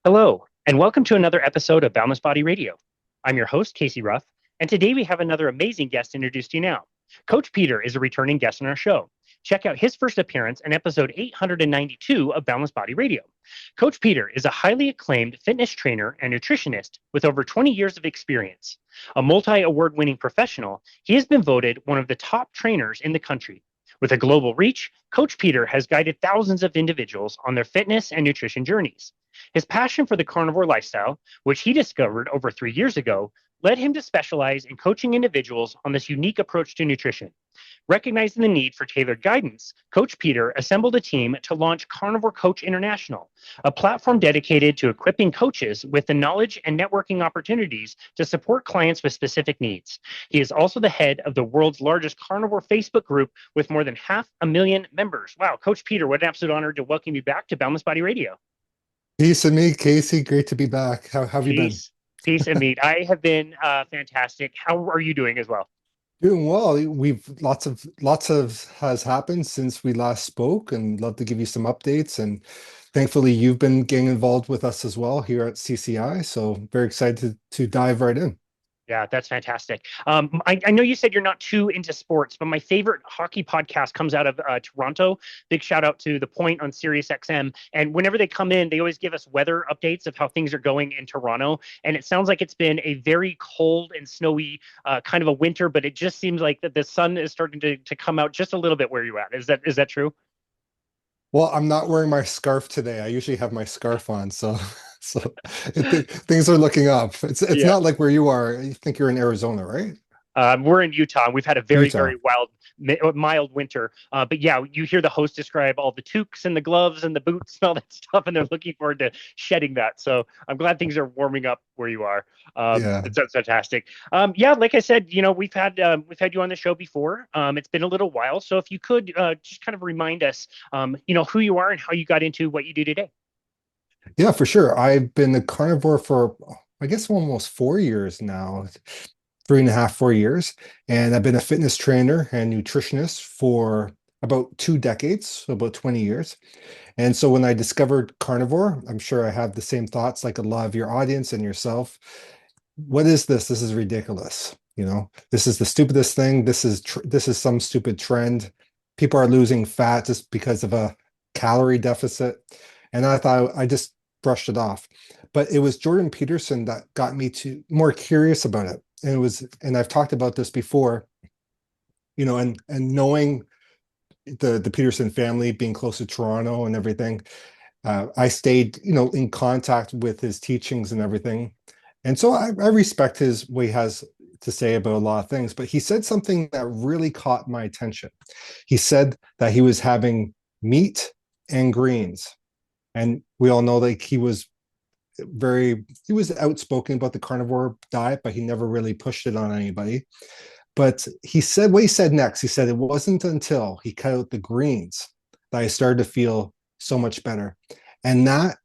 Hello, and welcome to another episode of Boundless Body Radio. I'm your host, Casey Ruff, and today we have another amazing guest introduced to you now. Coach Peter is a returning guest on our show. Check out his first appearance in episode 892 of Boundless Body Radio. Coach Peter is a highly acclaimed fitness trainer and nutritionist with over 20 years of experience. A multi award winning professional, he has been voted one of the top trainers in the country. With a global reach, Coach Peter has guided thousands of individuals on their fitness and nutrition journeys. His passion for the carnivore lifestyle, which he discovered over 3 years ago, led him to specialize in coaching individuals on this unique approach to nutrition. Recognizing the need for tailored guidance, Coach Peter assembled a team to launch Carnivore Coach International, a platform dedicated to equipping coaches with the knowledge and networking opportunities to support clients with specific needs. He is also the head of the world's largest carnivore Facebook group with more than 500,000 members. Wow, Coach Peter, what an absolute honor to welcome you back to Boundless Body Radio. Peace and me, Casey. Great to be back. How have you been? Peace and meat. I have been fantastic. How are you doing as well? Doing well. We've lots of has happened since we last spoke, and love to give you some updates. And thankfully, you've been getting involved with us as well here at CCI. So very excited to dive right in. Yeah, that's fantastic. I know you said you're not too into sports, but my favorite hockey podcast comes out of Toronto. Big shout out to The Point on Sirius XM. And whenever they come in, they always give us weather updates of how things are going in Toronto. And it sounds like it's been a very cold and snowy kind of a winter, but it just seems like that the sun is starting to come out just a little bit where you're at. Is that true? Well, I'm not wearing my scarf today. I usually have my scarf on, so things are looking up. It's Yeah. not like where you are. I think you're in Arizona, right? We're in Utah, and we've had a very, Utah. very mild winter. But yeah, you hear the host describe all the toques and the gloves and the boots and all that stuff, and they're looking forward to shedding that. So I'm glad things are warming up where you are. Yeah. That's fantastic. Yeah, like I said, we've had you on the show before. It's been a little while, so if you could just kind of remind us, who you are and how you got into what you do today. Yeah, for sure. I've been a carnivore for, I guess, almost 4 years now, 3.5, 4 years. And I've been a fitness trainer and nutritionist for about 2 decades, so about 20 years. And so when I discovered carnivore, I'm sure I have the same thoughts like a lot of your audience and yourself. What is this? This is ridiculous. This is the stupidest thing. This is some stupid trend. People are losing fat just because of a calorie deficit. And I thought I just brushed it off. But it was Jordan Peterson that got me to more curious about it. And I've talked about this before, and knowing the Peterson family, being close to Toronto and everything, I stayed, in contact with his teachings and everything. And so I respect what he has to say about a lot of things, but he said something that really caught my attention. He said that he was having meat and greens. And we all know like he was outspoken about the carnivore diet, but he never really pushed it on anybody. But he said what he said next. He said it wasn't until he cut out the greens that I started to feel so much better. And that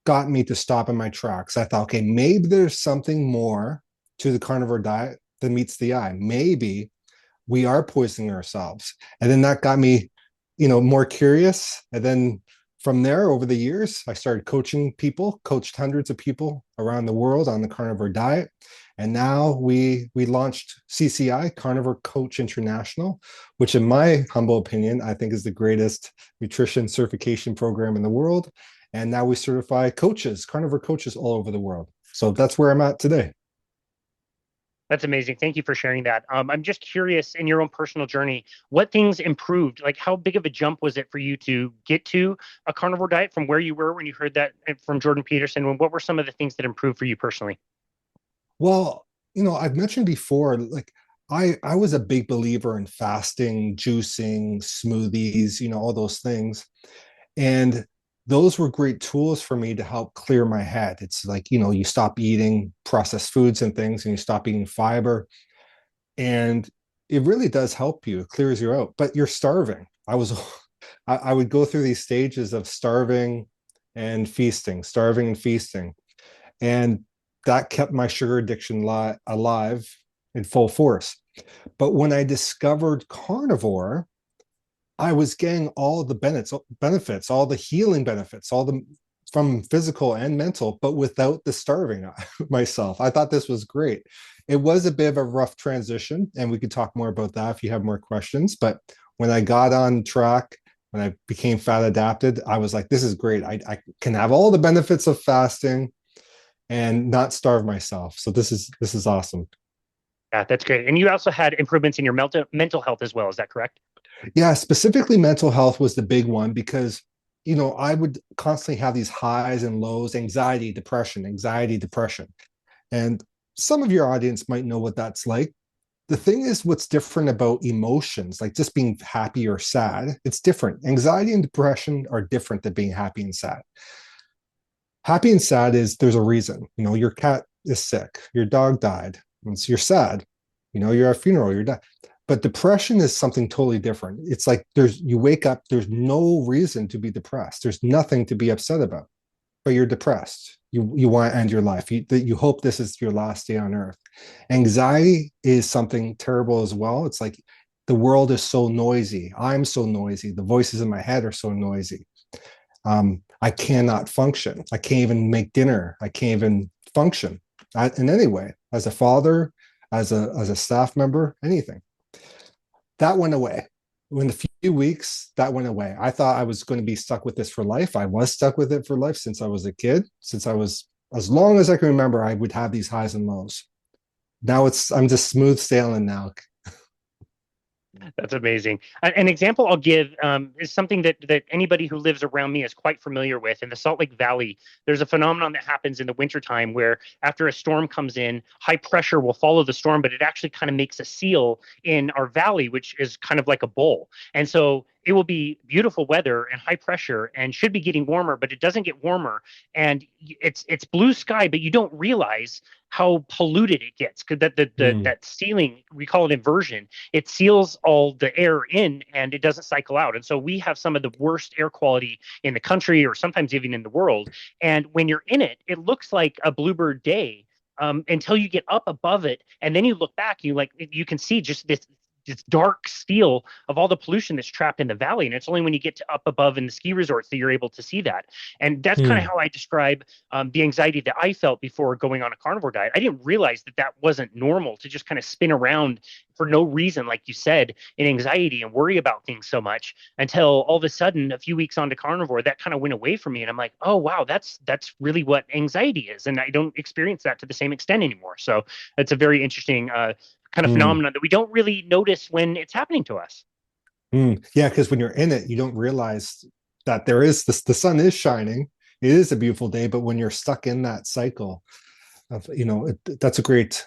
got me to stop in my tracks. I thought, okay, maybe there's something more to the carnivore diet than meets the eye. Maybe we are poisoning ourselves. And then that got me, more curious. And then from there, over the years, I started coaching people, coached hundreds of people around the world on the carnivore diet. And now we launched CCI, Carnivore Coach International, which in my humble opinion, I think is the greatest nutrition certification program in the world. And now we certify coaches, carnivore coaches all over the world. So that's where I'm at today. That's amazing. Thank you for sharing that. I'm just curious in your own personal journey, what things improved? Like, how big of a jump was it for you to get to a carnivore diet from where you were when you heard that from Jordan Peterson? And what were some of the things that improved for you personally? Well, I've mentioned before, like I was a big believer in fasting, juicing, smoothies, all those things. And those were great tools for me to help clear my head. It's like, you stop eating processed foods and things and you stop eating fiber. And it really does help you. It clears you out, but you're starving. I would go through these stages of starving and feasting, starving and feasting. And that kept my sugar addiction alive in full force. But when I discovered carnivore, I was getting all the benefits, all the healing benefits, all the from physical and mental, but without the starving myself. I thought this was great. It was a bit of a rough transition, and we could talk more about that if you have more questions. But when I got on track, when I became fat adapted, I was like, this is great. I can have all the benefits of fasting and not starve myself. So this is awesome. Yeah, that's great. And you also had improvements in your mental health as well. Is that correct? Yeah, specifically mental health was the big one because I would constantly have these highs and lows, anxiety, depression. And some of your audience might know what that's like. The thing is, what's different about emotions, like just being happy or sad, it's different. Anxiety and depression are different than being happy and sad. Happy and sad is there's a reason. Your cat is sick, your dog died, and so you're sad. You're at a funeral, you're dead. But depression is something totally different. It's like you wake up, there's no reason to be depressed. There's nothing to be upset about, but you're depressed. You want to end your life. You hope this is your last day on earth. Anxiety is something terrible as well. It's like the world is so noisy. I'm so noisy. The voices in my head are so noisy. I cannot function. I can't even make dinner. I can't even function in any way as a father, as a staff member, anything. That went away. In a few weeks, that went away. I thought I was going to be stuck with this for life. I was stuck with it for life since I was a kid. Since I was, as long as I can remember, I would have these highs and lows. Now I'm just smooth sailing now. That's amazing. An example I'll give is something that anybody who lives around me is quite familiar with. In the Salt Lake Valley, there's a phenomenon that happens in the wintertime where after a storm comes in, high pressure will follow the storm, but it actually kind of makes a seal in our valley, which is kind of like a bowl. And so it will be beautiful weather and high pressure and should be getting warmer, but it doesn't get warmer. And it's blue sky, but you don't realize how polluted it gets because that sealing, we call it inversion, it seals all the air in and it doesn't cycle out. And so we have some of the worst air quality in the country or sometimes even in the world. And when you're in it, it looks like a bluebird day until you get up above it. And then you look back, you can see just this dark steel of all the pollution that's trapped in the valley. And it's only when you get to up above in the ski resorts that you're able to see that. And that's kind of how I describe the anxiety that I felt before going on a carnivore diet. I didn't realize that wasn't normal to just kind of spin around for no reason, like you said, in anxiety and worry about things so much until all of a sudden, a few weeks onto carnivore, that kind of went away from me. And I'm like, oh, wow, that's really what anxiety is. And I don't experience that to the same extent anymore. So it's a very interesting kind of phenomenon that we don't really notice when it's happening to us. Yeah, because when you're in it, you don't realize that there is this, the sun is shining. It is a beautiful day, but when you're stuck in that cycle of, that's a great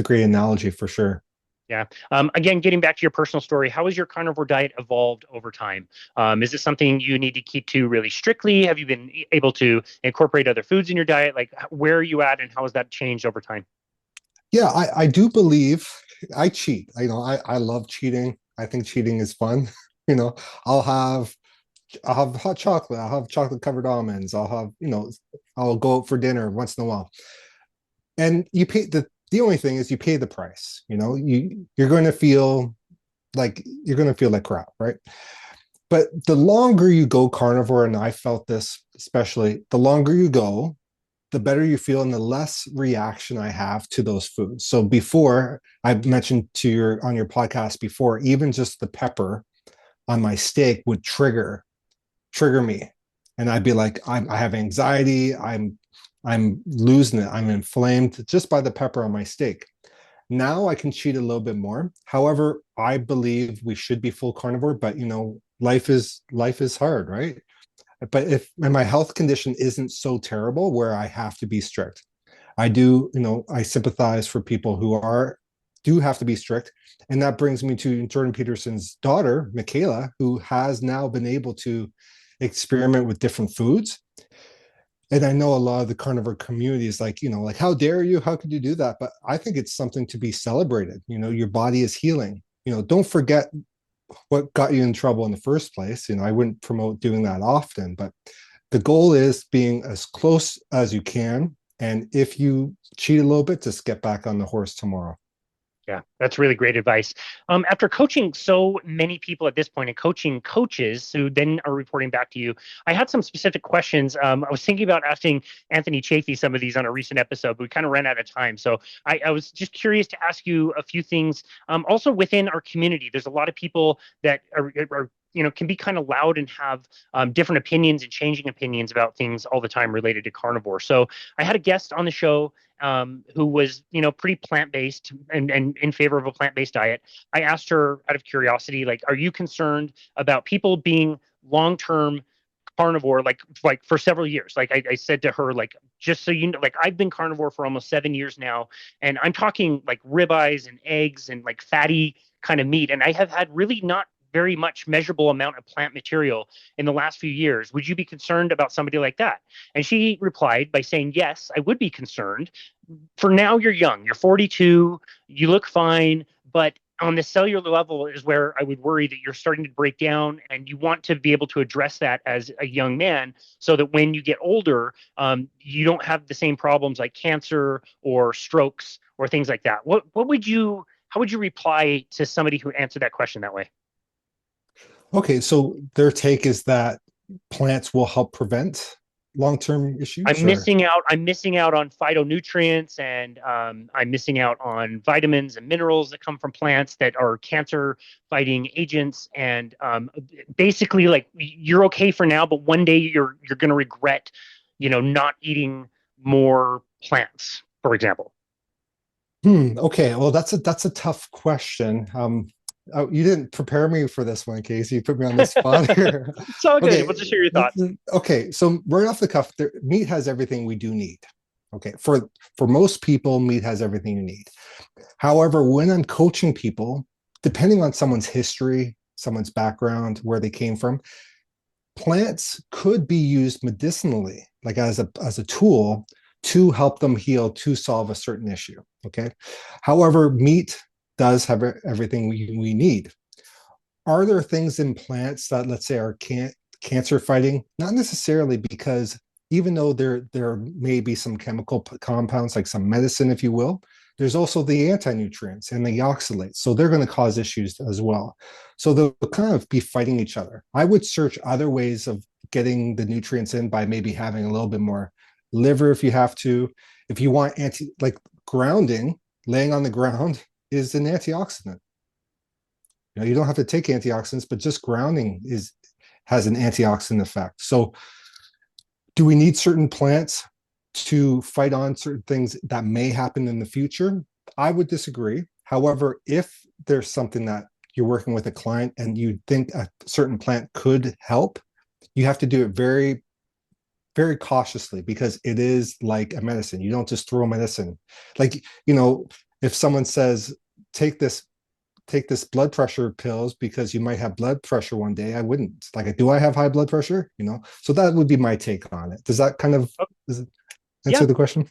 analogy for sure. Yeah. Again, getting back to your personal story, how has your carnivore diet evolved over time? Is this something you need to keep to really strictly? Have you been able to incorporate other foods in your diet? Like, where are you at, and how has that changed over time? Yeah, I do believe I cheat. I love cheating. I think cheating is fun. You know, I'll have I'll have hot chocolate. I'll have chocolate covered almonds. I'll go out for dinner once in a while. And you pay the only thing is you pay the price. You're going to feel like crap, right? But the longer you go carnivore, and I felt this especially, the longer you go, the better you feel and the less reaction I have to those foods. So before, I mentioned on your podcast before, even just the pepper on my steak would trigger me. And I'd be like, I have anxiety, I'm losing it, I'm inflamed just by the pepper on my steak. Now I can cheat a little bit more. However, I believe we should be full carnivore, but life is hard, right? But if my health condition isn't so terrible where I have to be strict, I sympathize for people who do have to be strict. And that brings me to Jordan Peterson's daughter, Michaela, who has now been able to experiment with different foods. And I know a lot of the carnivore community is like, how dare you? How could you do that? But I think it's something to be celebrated. Your body is healing. Don't forget what got you in trouble in the first place. I wouldn't promote doing that often, but the goal is being as close as you can. And if you cheat a little bit, just get back on the horse tomorrow. Yeah, that's really great advice. After coaching so many people at this point and coaching coaches who then are reporting back to you, I had some specific questions. I was thinking about asking Anthony Chafee some of these on a recent episode, but we kind of ran out of time. So I was just curious to ask you a few things. Also within our community, there's a lot of people that are can be kind of loud and have different opinions and changing opinions about things all the time related to carnivore. So I had a guest on the show who was, pretty plant-based and in favor of a plant-based diet. I asked her out of curiosity, like, are you concerned about people being long-term carnivore, like for several years? Like I said to her, like, just so you know, like I've been carnivore for almost 7 years now, and I'm talking like ribeyes and eggs and like fatty kind of meat, and I have had really not very much measurable amount of plant material in the last few years. Would you be concerned about somebody like that? And she replied by saying, yes, I would be concerned. For now, you're young, you're 42, you look fine, but on the cellular level is where I would worry that you're starting to break down, and you want to be able to address that as a young man so that when you get older, you don't have the same problems like cancer or strokes or things like that. How would you reply to somebody who answered that question that way? Okay, so their take is that plants will help prevent long-term issues, I'm or missing out. I'm missing out on phytonutrients, and I'm missing out on vitamins and minerals that come from plants that are cancer-fighting agents. And basically, like, you're okay for now, but one day you're going to regret, not eating more plants, for example. Okay, well, that's a tough question. You didn't prepare me for this one, Casey. You put me on the spot here. It's all good. Okay, We'll just share your thoughts. okay. So right off the cuff, meat has everything we do need. Okay, for most people, meat has everything you need. However, when I'm coaching people, depending on someone's history, someone's background, where they came from, plants could be used medicinally, like as a tool to help them heal, to solve a certain issue. Okay. However, meat does have everything we need. Are there things in plants that, let's say, are cancer fighting? Not necessarily, because even though there may be some chemical compounds, like some medicine, if you will, there's also the anti-nutrients and the oxalates. So they're going to cause issues as well. So they'll kind of be fighting each other. I would search other ways of getting the nutrients in by maybe having a little bit more liver if you have to. If you want like grounding, laying on the ground is an antioxidant. You don't have to take antioxidants, but just grounding has an antioxidant effect. So do we need certain plants to fight on certain things that may happen in the future? I would disagree. However, if there's something that you're working with a client and you think a certain plant could help, you have to do it very, very cautiously, because it is like a medicine. You don't just throw medicine. Like, if someone says, take this blood pressure pills because you might have blood pressure one day, I wouldn't. Like, do I have high blood pressure? So that would be my take on it. Does that kind of answer Yeah. the question?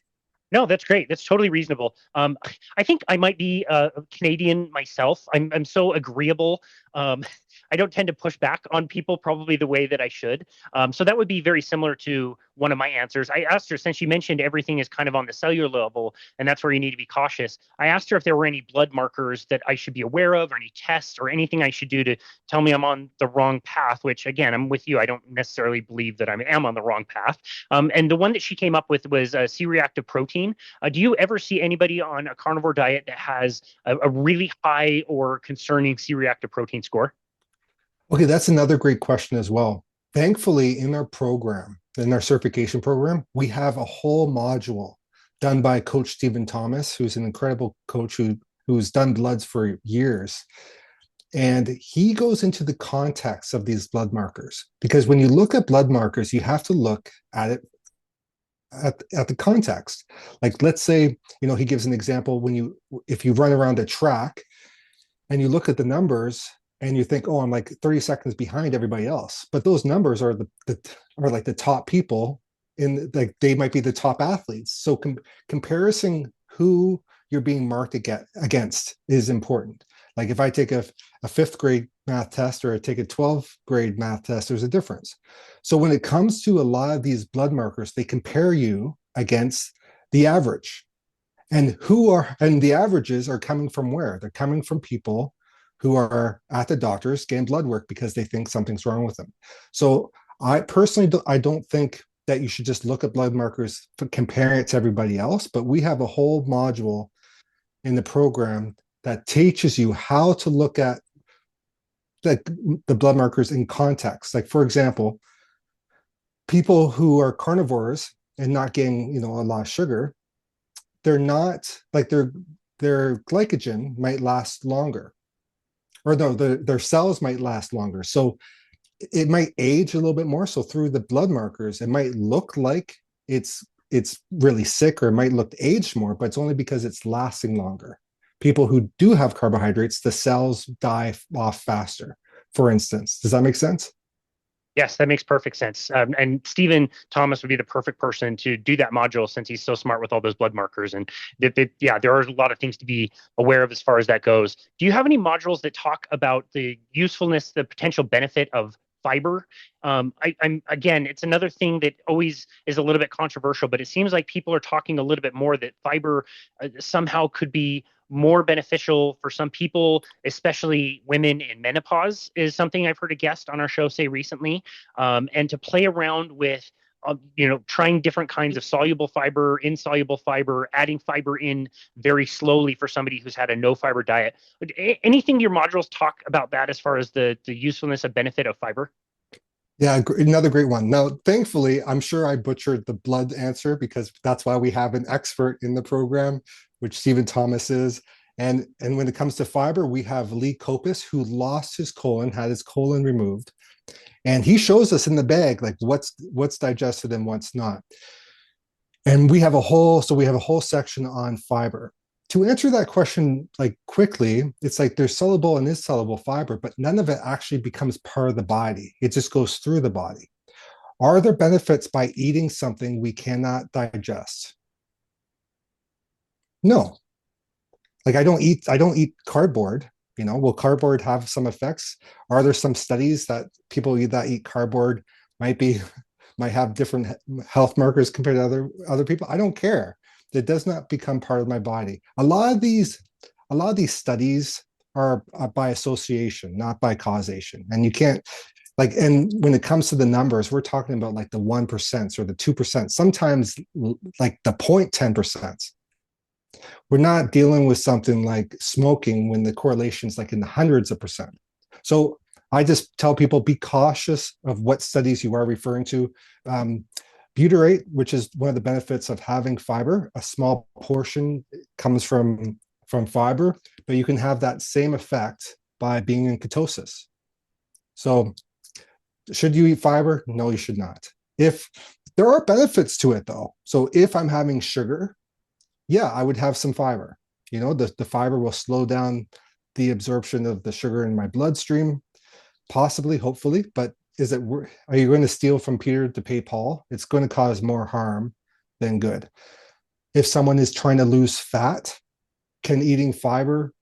No, that's great. That's totally reasonable. I think I might be Canadian myself. I'm so agreeable. I don't tend to push back on people probably the way that I should. So that would be very similar to one of my answers. I asked her, since she mentioned everything is kind of on the cellular level, and that's where you need to be cautious. I asked her if there were any blood markers that I should be aware of, or any tests, or anything I should do to tell me I'm on the wrong path, which, again, I'm with you. I don't necessarily believe that I am on the wrong path. And the one that she came up with was C-reactive protein. Do you ever see anybody on a carnivore diet that has a really high or concerning C-reactive protein score? Okay, that's another great question as well. Thankfully, in our program, in our certification program, we have a whole module done by Coach Stephen Thomas, who's an incredible coach who's done bloods for years. And he goes into the context of these blood markers, because when you look at blood markers, you have to look at it at the context. Like, let's say, he gives an example. If you run around a track and you look at the numbers and you think, oh, I'm like 30 seconds behind everybody else, but those numbers are are like the top people like they might be the top athletes. So comparison who you're being marked against is important. Like, if I take a fifth grade math test or I take a 12th grade math test, there's a difference. So when it comes to a lot of these blood markers, they compare you against the average. And the averages are coming from where? They're coming from people who are at the doctors getting blood work because they think something's wrong with them. So I personally I don't think that you should just look at blood markers comparing it to everybody else, but we have a whole module in the program that teaches you how to look at the blood markers in context. Like, for example, people who are carnivores and not getting, a lot of sugar, they're not like their glycogen might last longer, or no, their cells might last longer. So it might age a little bit more. So through the blood markers, it might look like it's really sick, or it might look aged more, but it's only because it's lasting longer. People who do have carbohydrates, the cells die off faster, for instance. Does that make sense? Yes, that makes perfect sense. And Stephen Thomas would be the perfect person to do that module since he's so smart with all those blood markers. And yeah, there are a lot of things to be aware of as far as that goes. Do you have any modules that talk about the usefulness, the potential benefit of fiber? I'm again, it's another thing that always is a little bit controversial, but it seems like people are talking a little bit more that fiber somehow could be more beneficial for some people, especially women in menopause, is something I've heard a guest on our show say recently. And to play around with, trying different kinds of soluble fiber, insoluble fiber, adding fiber in very slowly for somebody who's had a no fiber diet. Anything your modules talk about that as far as the usefulness of benefit of fiber? Yeah, another great one. Now, thankfully, I'm sure I butchered the blood answer because that's why we have an expert in the program, which Stephen Thomas is. And when it comes to fiber, we have Lee Kopis, who lost his colon, had his colon removed, and he shows us in the bag like what's digested and what's not. And we have a whole section on fiber. To answer that question like quickly, it's like there's soluble and insoluble fiber, but none of it actually becomes part of the body. It just goes through the body. Are there benefits by eating something we cannot digest? No. Like I don't eat cardboard. Will cardboard have some effects? Are there some studies that people that eat cardboard might be might have different health markers compared to other people? I don't care. It does not become part of my body. A lot of these studies are by association, not by causation. And you can't like, and when it comes to the numbers, we're talking about like the 1% or the 2%, sometimes like the 0.10%. We're not dealing with something like smoking when the correlation is like in the hundreds of percent. So I just tell people be cautious of what studies you are referring to. Butyrate, which is one of the benefits of having fiber, a small portion comes from fiber, but you can have that same effect by being in ketosis. So should you eat fiber? No, you should not. If there are benefits to it though. So if I'm having sugar, yeah, I would have some fiber. The fiber will slow down the absorption of the sugar in my bloodstream, possibly, hopefully, but are you going to steal from Peter to pay Paul? It's going to cause more harm than good. If someone is trying to lose fat, can eating fiber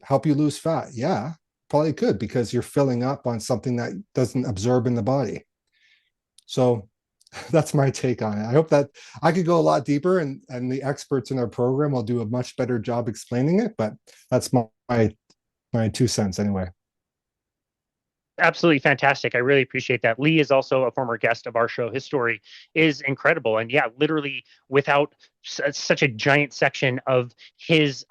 help you lose fat? Yeah, probably could, because you're filling up on something that doesn't absorb in the body. So that's my take on it. I hope that I could go a lot deeper, and the experts in our program will do a much better job explaining it, but that's my 2 cents anyway. Absolutely fantastic. I really appreciate that. Lee is also a former guest of our show. His story is incredible. And yeah, literally without such a giant section of his,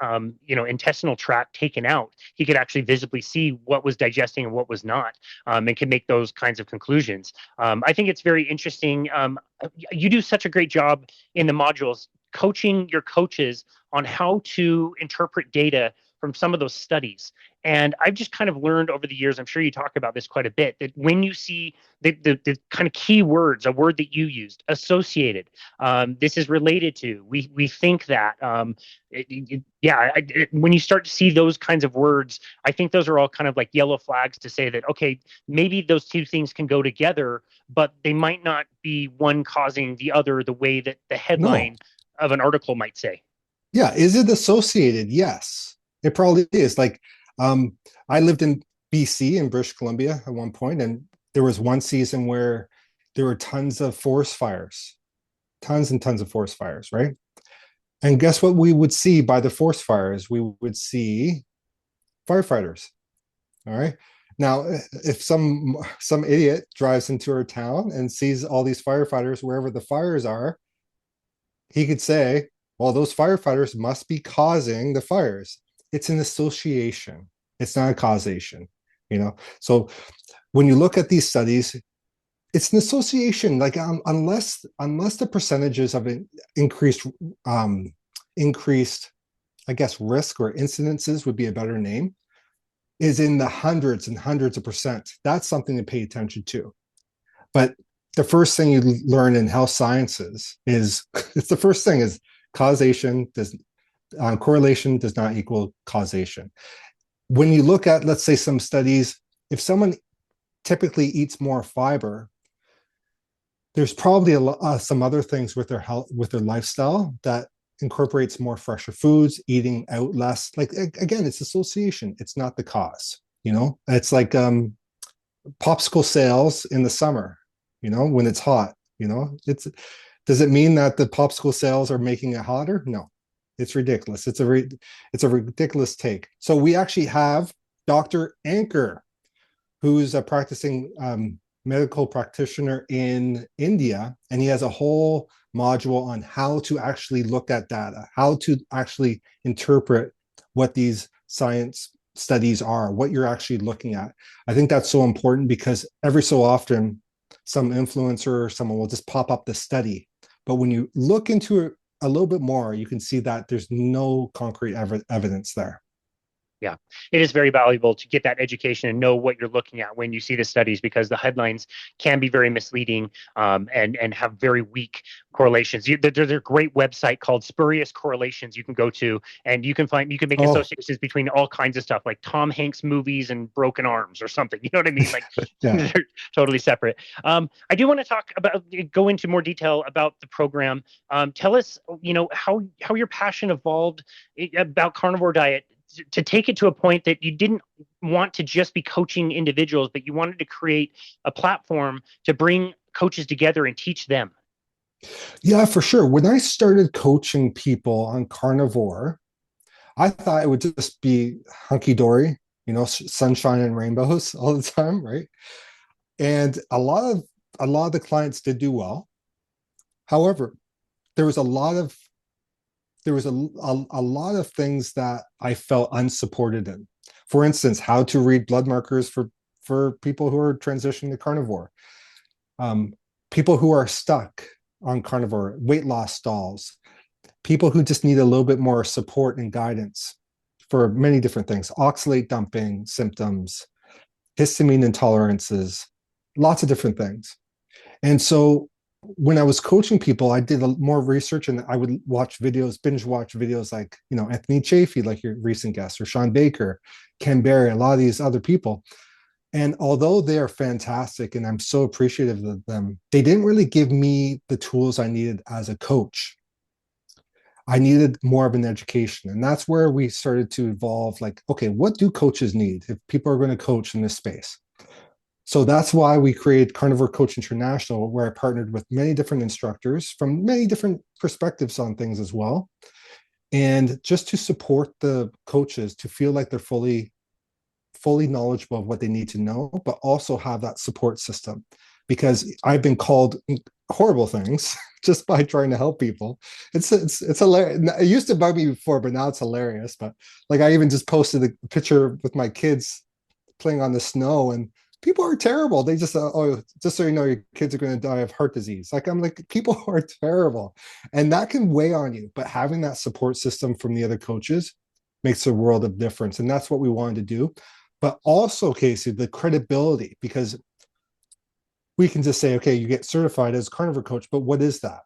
intestinal tract taken out, he could actually visibly see what was digesting and what was not, and can make those kinds of conclusions. I think it's very interesting. You do such a great job in the modules coaching your coaches on how to interpret data from some of those studies. And I've just kind of learned over the years, I'm sure you talk about this quite a bit, that when you see the kind of key words, a word that you used, associated, this is related to, we think that, when you start to see those kinds of words, I think those are all kind of like yellow flags to say that, okay, maybe those two things can go together, but they might not be one causing the other the way that the No. headline of an article might say. Yeah. Is it associated? Yes, it probably is. Like, I lived in BC, in British Columbia at one point, and there was one season where there were tons of forest fires, tons and tons of forest fires, right? And guess what we would see by the forest fires? We would see firefighters. All right. Now, if some idiot drives into our town and sees all these firefighters wherever the fires are, he could say, well, those firefighters must be causing the fires. It's an association. It's not a causation, you know? So when you look at these studies, it's an association. Like unless the percentages of increased um, increased, I guess, risk or incidences would be a better name, is in the hundreds and hundreds of percent. That's something to pay attention to. But the first thing you learn in health sciences is it's the first thing is causation does correlation does not equal causation. When you look at, let's say, some studies, if someone typically eats more fiber, there's probably some other things with their health, with their lifestyle that incorporates more fresher foods, eating out less. Like again, it's association. It's not the cause. You know, it's like popsicle sales in the summer. You know, when it's hot. You know, it's does it mean that the popsicle sales are making it hotter? No, it's ridiculous. It's a ridiculous take. So we actually have Dr. Anchor, who's a practicing medical practitioner in India, and he has a whole module on how to actually look at data, how to actually interpret what these science studies are, what you're actually looking at. I think that's so important because every so often, some influencer or someone will just pop up the study. But when you look into it a little bit more, you can see that there's no concrete evidence there. Yeah, it is very valuable to get that education and know what you're looking at when you see the studies, because the headlines can be very misleading, and have very weak correlations. There's a great website called Spurious Correlations you can go to, and you can make Oh, associations between all kinds of stuff, like Tom Hanks movies and broken arms or something. You know what I mean? Like yeah. they're totally separate. I do want to go into more detail about the program. Tell us, how your passion evolved about carnivore diet to take it to a point that you didn't want to just be coaching individuals, but you wanted to create a platform to bring coaches together and teach them. Yeah, for sure. When I started coaching people on carnivore, I thought it would just be hunky dory, you know, sunshine and rainbows all the time, right? And a lot of the clients did do well. However, there was a lot of there was a lot of things that I felt unsupported in. For instance, how to read blood markers for people who are transitioning to carnivore, um, people who are stuck on carnivore, weight loss stalls, people who just need a little bit more support and guidance for many different things, oxalate dumping symptoms, histamine intolerances, lots of different things. And so when I was coaching people, I did more research and I would watch videos, binge watch videos like, Anthony Chafee, like your recent guest, or Sean Baker, Ken Berry, a lot of these other people. And although they are fantastic and I'm so appreciative of them, they didn't really give me the tools I needed as a coach. I needed more of an education. And that's where we started to evolve like, okay, what do coaches need if people are going to coach in this space? So that's why we created Carnivore Coach International, where I partnered with many different instructors from many different perspectives on things as well. And just to support the coaches to feel like they're fully knowledgeable of what they need to know, but also have that support system. Because I've been called horrible things just by trying to help people. It's hilarious. It used to bug me before, but now it's hilarious. But like I even just posted a picture with my kids playing on the snow, and people are terrible. They just just so you know, your kids are going to die of heart disease. Like I'm like, people are terrible, and that can weigh on you. But having that support system from the other coaches makes a world of difference, and that's what we wanted to do. But also, Casey, the credibility, because we can just say, okay, you get certified as a carnivore coach, but what is that?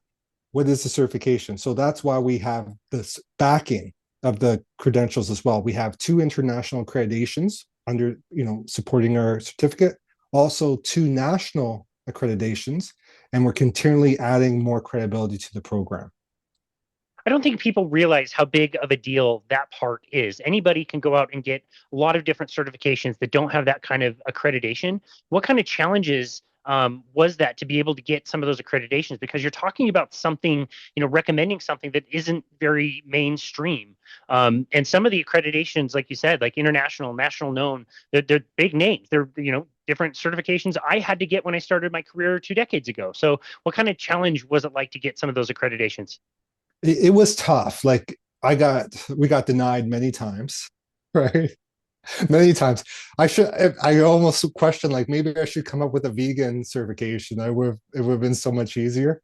What is the certification? So that's why we have this backing of the credentials as well. We have 2 international accreditations under, supporting our certificate, also 2 national accreditations, and we're continually adding more credibility to the program. I don't think people realize how big of a deal that part is. Anybody can go out and get a lot of different certifications that don't have that kind of accreditation. What kind of challenges was that to be able to get some of those accreditations? Because you're talking about something, recommending something that isn't very mainstream. And some of the accreditations, like you said, like international, national known, they're big names. They're, different certifications I had to get when I started my career 2 decades ago. So what kind of challenge was it like to get some of those accreditations? It was tough. Like we got denied many times, right? Many times. I almost questioned like maybe I should come up with a vegan certification. It would have been so much easier.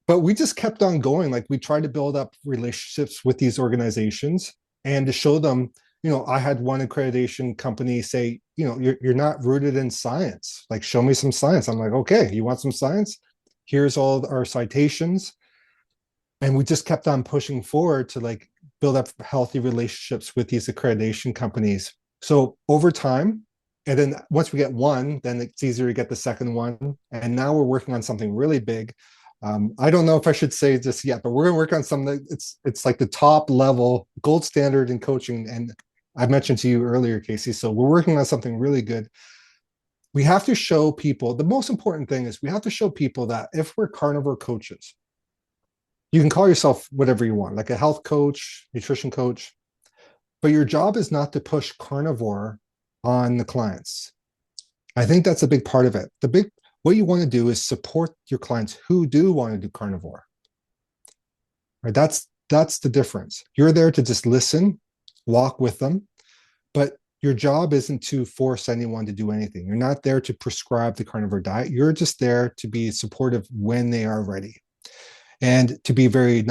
But we just kept on going. Like we tried to build up relationships with these organizations and to show them, I had one accreditation company say, you're not rooted in science. Like show me some science. I'm like, okay, you want some science? Here's all our citations. And we just kept on pushing forward to like build up healthy relationships with these accreditation companies. So over time, and then once we get one, then it's easier to get the second one. And now we're working on something really big. I don't know if I should say this yet, but we're going to work on something. It's like the top level gold standard in coaching. And I mentioned to you earlier, Casey. So we're working on something really good. We have to show people, the most important thing is we have to show people that if we're carnivore coaches, you can call yourself whatever you want, like a health coach, nutrition coach, but your job is not to push carnivore on the clients. I think that's a big part of it. What you want to do is support your clients who do want to do carnivore. Right? That's the difference. You're there to just listen, walk with them, but your job isn't to force anyone to do anything. You're not there to prescribe the carnivore diet. You're just there to be supportive when they are ready and to be very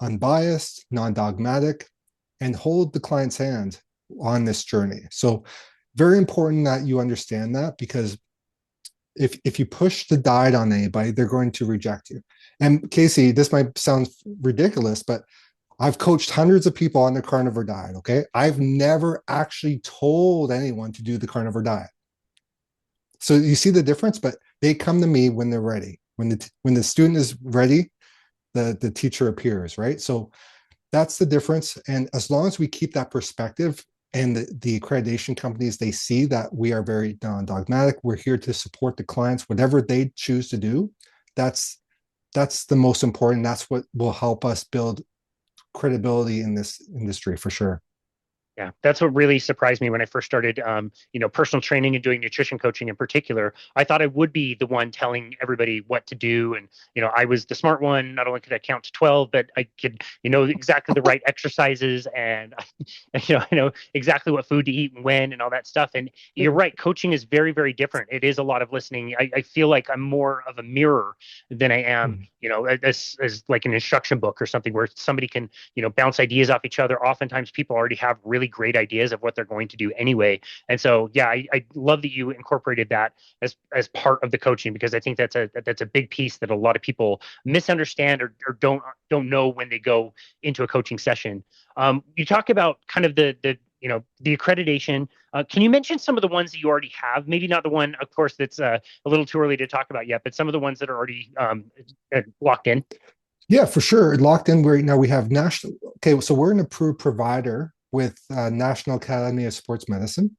unbiased, non-dogmatic, and hold the client's hand on this journey. So very important that you understand that, because if you push the diet on anybody, they're going to reject you. And Casey, this might sound ridiculous, but I've coached hundreds of people on the carnivore diet, okay? I've never actually told anyone to do the carnivore diet. So you see the difference, but they come to me when they're ready. When the student is ready, the teacher appears, right? So that's the difference. And as long as we keep that perspective, and the accreditation companies, they see that we are very non-dogmatic. We're here to support the clients, whatever they choose to do. That's the most important. That's what will help us build credibility in this industry for sure. Yeah, that's what really surprised me when I first started, personal training and doing nutrition coaching in particular. I thought I would be the one telling everybody what to do, and I was the smart one. Not only could I count to 12, but I could, exactly the right exercises, and I know exactly what food to eat and when, and all that stuff. And you're right, coaching is very, very different. It is a lot of listening. I feel like I'm more of a mirror than I am, as like an instruction book or something where somebody can, bounce ideas off each other. Oftentimes, people already have really great ideas of what they're going to do anyway. And so, yeah, I love that you incorporated that as part of the coaching, because I think that's a big piece that a lot of people misunderstand or don't know when they go into a coaching session. You talk about kind of the accreditation. Can you mention some of the ones that you already have? Maybe not the one, of course, that's a little too early to talk about yet, but some of the ones that are already locked in. Yeah, for sure. Locked in right now. We have national. Okay, so we're an approved provider with National Academy of Sports Medicine,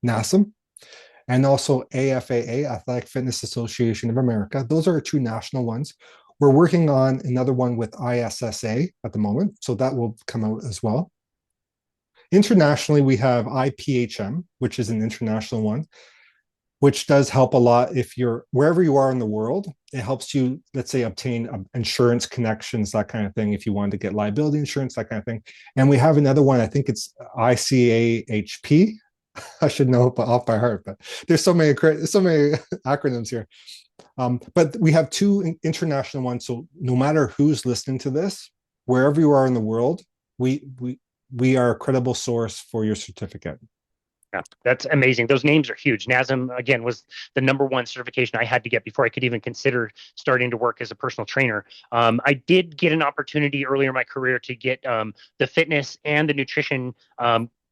NASM, and also AFAA, Athletic Fitness Association of America. Those are our two national ones. We're working on another one with ISSA at the moment, so that will come out as well. Internationally, we have IPHM, which is an international one, which does help a lot if you're wherever you are in the world. It helps you, let's say, obtain insurance connections, that kind of thing, if you want to get liability insurance, that kind of thing. And we have another one, I think it's ICAHP. I should know it off by heart, but there's so many acronyms here. But we have two international ones. So no matter who's listening to this, wherever you are in the world, we are a credible source for your certificate. Yeah, that's amazing. Those names are huge. NASM, again, was the #1 certification I had to get before I could even consider starting to work as a personal trainer. I did get an opportunity earlier in my career to get the fitness and the nutrition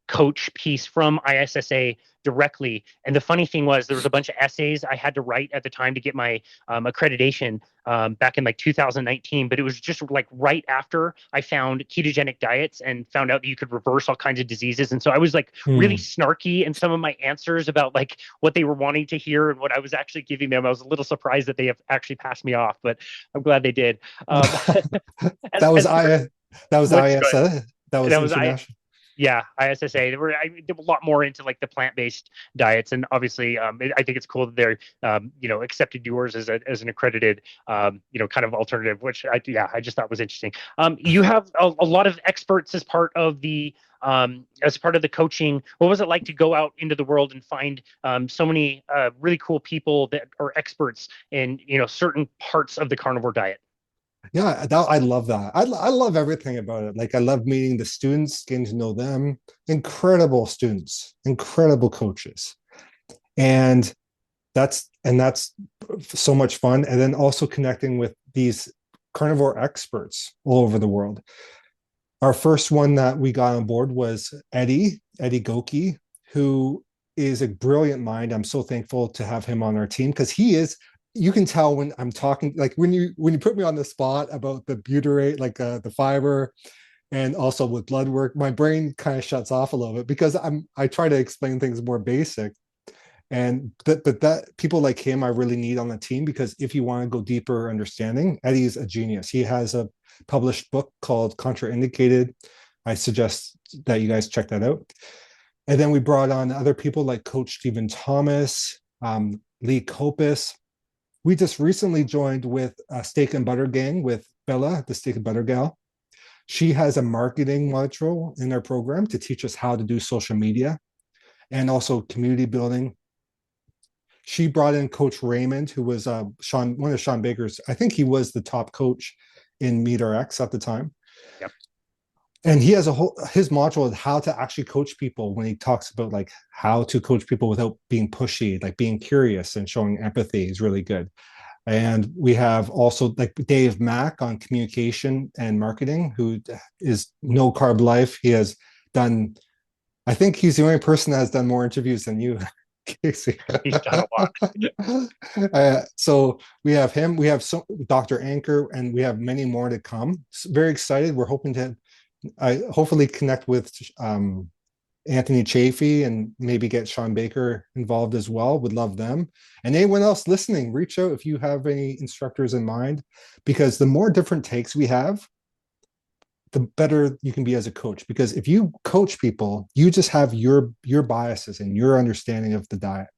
coach piece from ISSA directly. And the funny thing was, there was a bunch of essays I had to write at the time to get my accreditation back in like 2019. But it was just like right after I found ketogenic diets and found out that you could reverse all kinds of diseases. And so I was like really Hmm. snarky in some of my answers about like what they were wanting to hear and what I was actually giving them. I was a little surprised that they have actually passed me off, but I'm glad they did. Um, That was as far I that was what's good, ISA. That was that was I international. yeah, ISSA. They were a lot more into like the plant-based diets, and obviously, I think it's cool that they're, accepted yours as an accredited, kind of alternative. Which I just thought was interesting. You have a lot of experts as part of the coaching. What was it like to go out into the world and find so many really cool people that are experts in certain parts of the carnivore diet? Yeah, I love that. I love everything about it. Like I love meeting the students, getting to know them. Incredible students, incredible coaches. And that's so much fun. And then also connecting with these carnivore experts all over the world. Our first one that we got on board was Eddie Goki, who is a brilliant mind. I'm so thankful to have him on our team because he is. You can tell when I'm talking, like when you put me on the spot about the butyrate, like the fiber, and also with blood work, my brain kind of shuts off a little bit because I try to explain things more basic. And but that people like him I really need on the team because if you want to go deeper understanding, Eddie's a genius. He has a published book called Contraindicated. I suggest that you guys check that out. And then we brought on other people like Coach Stephen Thomas, Lee Copus. We just recently joined with a Steak and Butter Gang with Bella, the Steak and Butter gal. She has a marketing module in our program to teach us how to do social media and also community building. She brought in Coach Raymond, who was one of Sean Baker's. I think he was the top coach in MeetRx at the time. Yep. And he has his module of how to actually coach people when he talks about like how to coach people without being pushy, like being curious and showing empathy is really good. And we have also like Dave Mack on communication and marketing, who is no carb life. He has done, I think he's the only person that has done more interviews than you, Casey. He's done a lot. So we have him, we have Dr. Anchor, and we have many more to come. Very excited. We're hoping to hopefully connect with Anthony Chafee and maybe get Sean Baker involved as well. Would love them. And anyone else listening, reach out if you have any instructors in mind, because the more different takes we have, the better you can be as a coach. Because if you coach people, you just have your biases and your understanding of the diet.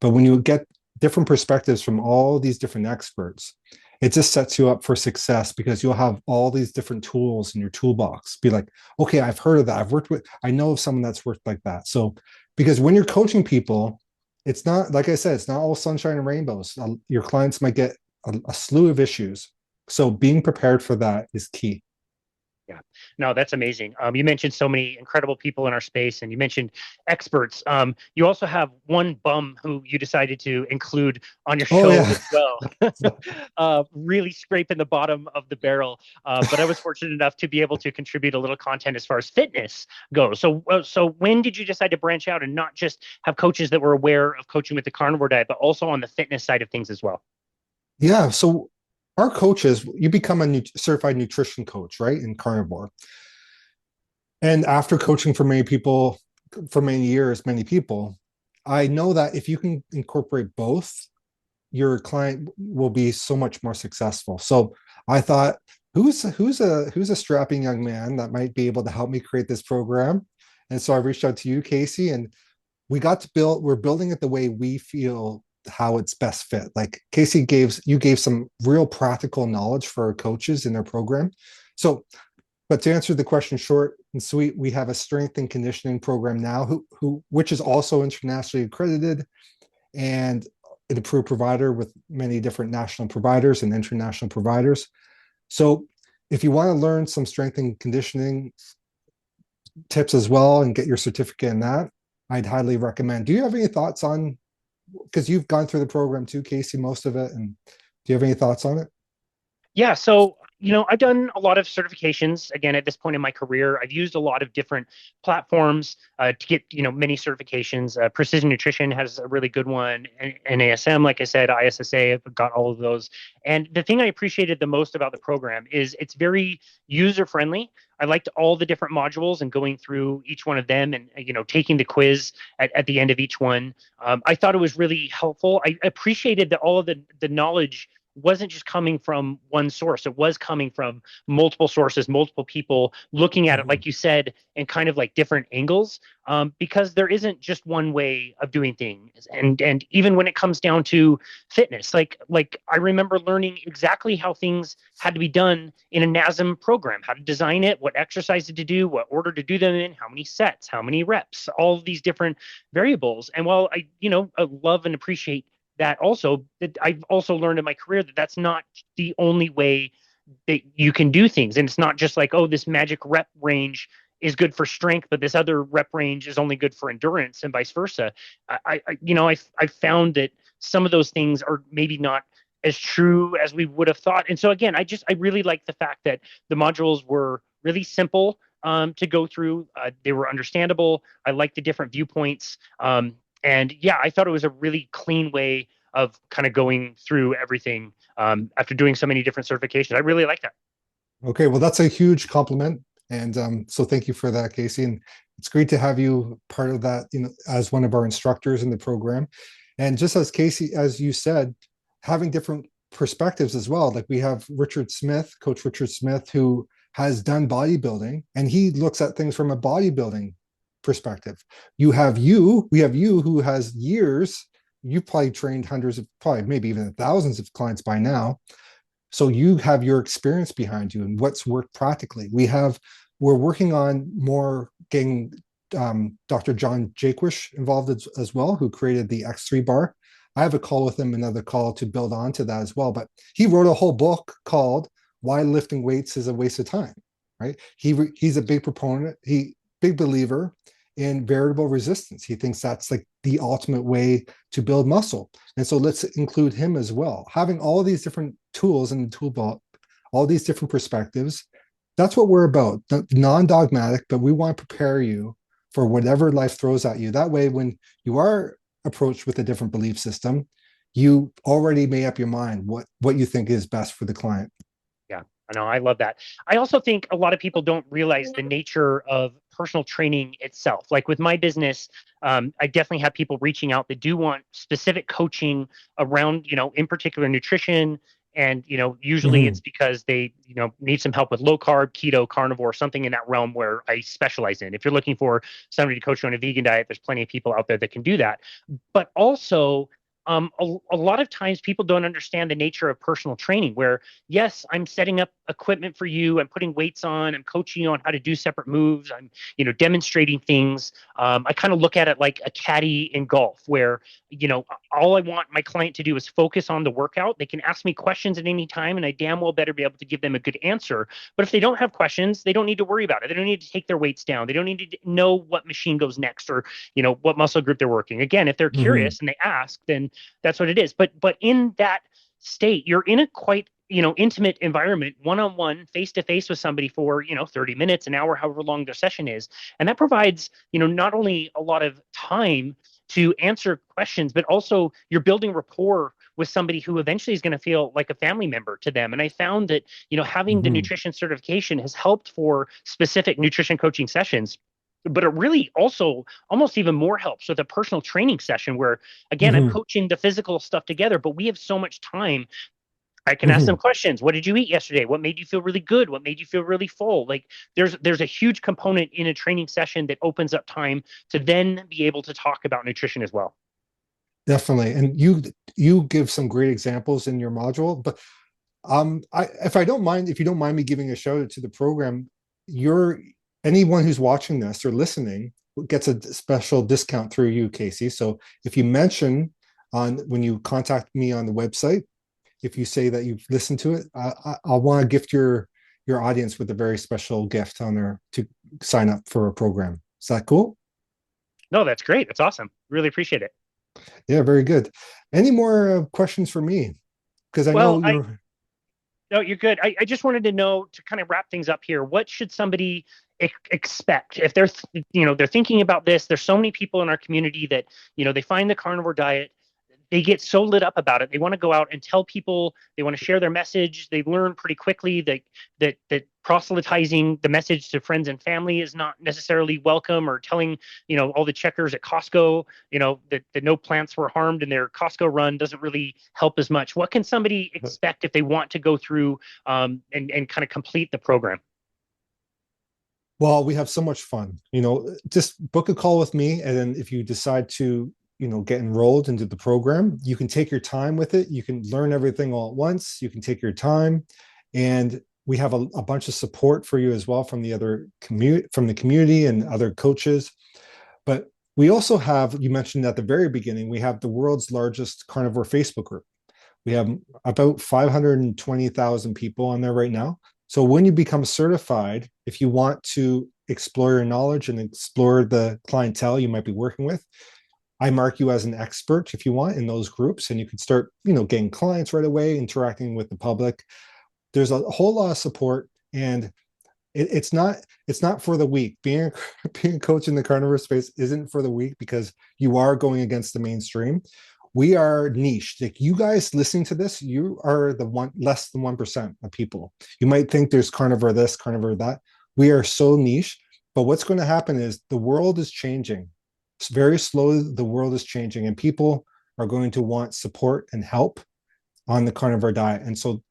But when you get different perspectives from all these different experts, it just sets you up for success because you'll have all these different tools in your toolbox. Be like, okay, I've heard of that. I know of someone that's worked like that. So, because when you're coaching people, it's not, like I said, it's not all sunshine and rainbows. Your clients might get a slew of issues. So being prepared for that is key. Yeah, no, that's amazing. You mentioned so many incredible people in our space, and you mentioned experts. You also have one bum who you decided to include on your Oh show yeah. as well. Really scraping the bottom of the barrel. But I was fortunate enough to be able to contribute a little content as far as fitness goes. So when did you decide to branch out and not just have coaches that were aware of coaching with the carnivore diet, but also on the fitness side of things as well? Yeah. So our coaches, you become a certified nutrition coach, right? In carnivore. And after coaching for many people, for many years, many people, I know that if you can incorporate both, your client will be so much more successful. So I thought, who's a strapping young man that might be able to help me create this program? And so I reached out to you, Casey, and we're building it the way we feel how it's best fit. Like Casey you gave some real practical knowledge for our coaches in their program. So, but to answer the question short and sweet, we have a strength and conditioning program now, which is also internationally accredited and an approved provider with many different national providers and international providers. So, if you want to learn some strength and conditioning tips as well and get your certificate in that, I'd highly recommend. Do you have any thoughts on, because you've gone through the program too, Casey, most of it, and do you have any thoughts on it? Yeah, so I've done a lot of certifications. Again, at this point in my career, I've used a lot of different platforms to get, many certifications. Precision Nutrition has a really good one. And NASM, like I said, ISSA, I've got all of those. And the thing I appreciated the most about the program is it's very user friendly. I liked all the different modules and going through each one of them and, taking the quiz at the end of each one. I thought it was really helpful. I appreciated that all of the knowledge wasn't just coming from one source. It was coming from multiple sources, multiple people looking at it, Mhm. like you said, and kind of like different angles, because there isn't just one way of doing things. And even when it comes down to fitness, like I remember learning exactly how things had to be done in a NASM program, how to design it, what exercises to do, what order to do them in, how many sets, how many reps, all of these different variables. And while I love and appreciate that, also that I've also learned in my career that that's not the only way that you can do things, and it's not just like, oh, this magic rep range is good for strength, but this other rep range is only good for endurance, and vice versa. I found that some of those things are maybe not as true as we would have thought. And so again, I really like the fact that the modules were really simple to go through. They were understandable. I like the different viewpoints. And yeah, I thought it was a really clean way of kind of going through everything after doing so many different certifications. I really like that. Okay, well, that's a huge compliment. And so thank you for that, Casey. And it's great to have you part of that, as one of our instructors in the program. And just as Casey, as you said, having different perspectives as well. Like we have Richard Smith, Coach Richard Smith, who has done bodybuilding and he looks at things from a bodybuilding perspective. We have you who has years, you've probably trained hundreds of, probably maybe even thousands of clients by now, so you have your experience behind you and what's worked practically. We're working on more getting Dr. John Jaquish involved as well, who created the X3 bar. I have a call with him, another call to build on to that as well. But he wrote a whole book called Why Lifting Weights is a Waste of Time, right? He's a big proponent, big believer in variable resistance. He thinks that's like the ultimate way to build muscle. And so let's include him as well. Having all these different tools in the tool belt, all these different perspectives, that's what we're about. Non-dogmatic, but we want to prepare you for whatever life throws at you. That way, when you are approached with a different belief system, you already made up your mind what you think is best for the client. Yeah, I know. I love that. I also think a lot of people don't realize the nature of personal training itself. Like with my business, I definitely have people reaching out that do want specific coaching around, in particular nutrition. And, usually Mm-hmm. it's because they, need some help with low carb, keto, carnivore, something in that realm where I specialize in. If you're looking for somebody to coach you on a vegan diet, there's plenty of people out there that can do that. But also, a lot of times people don't understand the nature of personal training where yes, I'm setting up equipment for you, I'm putting weights on, I'm coaching you on how to do separate moves, I'm demonstrating things. I kind of look at it like a caddy in golf where all I want my client to do is focus on the workout. They can ask me questions at any time and I damn well better be able to give them a good answer. But if they don't have questions, they don't need to worry about it. They don't need to take their weights down. They don't need to know what machine goes next or what muscle group they're working. Again, if they're Mm-hmm. curious and they ask, then that's what it is. But in that state, you're in a quite intimate environment, one-on-one, face-to-face with somebody for 30 minutes, an hour, however long their session is. And that provides not only a lot of time to answer questions, but also you're building rapport with somebody who eventually is going to feel like a family member to them. And I found that having the Mm-hmm. nutrition certification has helped for specific nutrition coaching sessions, but it really also almost even more helps with a personal training session where again I'm Mm-hmm. coaching the physical stuff together, but we have so much time. I can ask them Mm-hmm. questions. What did you eat yesterday? What made you feel really good? What made you feel really full? Like there's a huge component in a training session that opens up time to then be able to talk about nutrition as well. Definitely. And you give some great examples in your module, but if you don't mind me giving a shout out to the program, you're anyone who's watching this or listening gets a special discount through you, Casey. So if you mention on when you contact me on the website, if you say that you've listened to it, I'll want to gift your audience with a very special gift on there to sign up for a program. Is that cool? No, that's great. That's awesome. Really appreciate it. Yeah, very good. Any more questions for me? Because I know Well, I you're. No, you're good. I just wanted to know, to kind of wrap things up here, what should somebody expect if they're they're thinking about this? There's so many people in our community that they find the carnivore diet, they get so lit up about it. They want to go out and tell people. They want to share their message. They learn pretty quickly that proselytizing the message to friends and family is not necessarily welcome, or telling all the checkers at Costco that no plants were harmed in their Costco run doesn't really help as much. What can somebody expect if they want to go through and kind of complete the program? Well, we have so much fun. Just book a call with me, and then if you decide to, get enrolled into the program, you can take your time with it. You can learn everything all at once. You can take your time, and we have a bunch of support for you as well from the community and other coaches. But we also have, you mentioned at the very beginning, we have the world's largest carnivore Facebook group. We have about 520,000 people on there right now. So when you become certified, if you want to explore your knowledge and explore the clientele you might be working with, I mark you as an expert if you want in those groups, and you can start, getting clients right away, interacting with the public. There's a whole lot of support, and it's not for the weak. Being a coach in the carnivore space isn't for the weak, because you are going against the mainstream. We are niche. Like, you guys listening to this, you are less than 1% of people. You might think there's carnivore this, carnivore that. We are so niche. But what's going to happen is the world is changing. It's very slowly, the world is changing, and people are going to want support and help on the carnivore diet. And so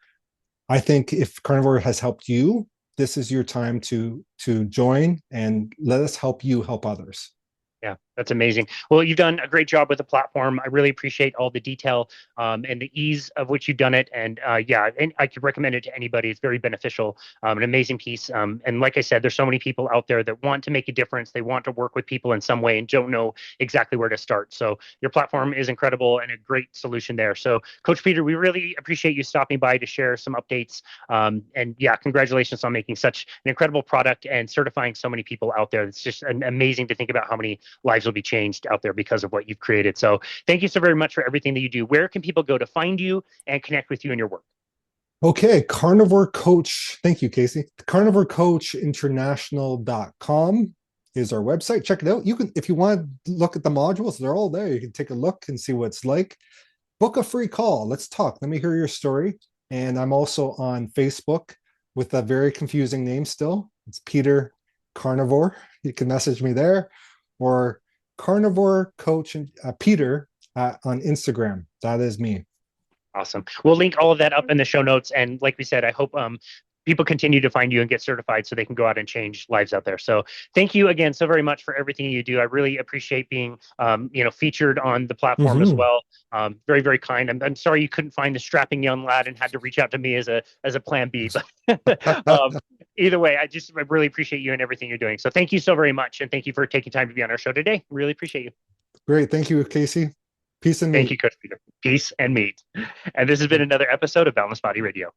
I think if carnivore has helped you, this is your time to join, and let us help you help others. Yeah, that's amazing. Well, you've done a great job with the platform. I really appreciate all the detail and the ease of which you've done it. And yeah, and I could recommend it to anybody. It's very beneficial, an amazing piece. And like I said, there's so many people out there that want to make a difference. They want to work with people in some way and don't know exactly where to start. So your platform is incredible and a great solution there. So Coach Peter, we really appreciate you stopping by to share some updates. And yeah, congratulations on making such an incredible product and certifying so many people out there. It's just amazing to think about how many lives will be changed out there because of what you've created. So thank you so very much for everything that you do. Where can people go to find you and connect with you and your work? Okay, Carnivore Coach. Thank you, Casey. Carnivore Coach International.com is our website. Check it out. You can, if you want to look at the modules, they're all there. You can take a look and see what it's like. Book a free call. Let's talk. Let me hear your story. And I'm also on Facebook with a very confusing name still. It's Peter Carnivore. You can message me there, or Carnivore Coach Peter on Instagram. That is me. Awesome. We'll link all of that up in the show notes. And like we said, I hope people continue to find you and get certified so they can go out and change lives out there. So thank you again so very much for everything you do. I really appreciate being, featured on the platform as well. Very, very kind. I'm sorry you couldn't find the strapping young lad and had to reach out to me as a plan B. But either way, I really appreciate you and everything you're doing. So thank you so very much. And thank you for taking time to be on our show today. Really appreciate you. Great. Thank you, Casey. Peace and meat. Thank you, Coach Peter. Peace and meat. And this has been another episode of Boundless Body Radio.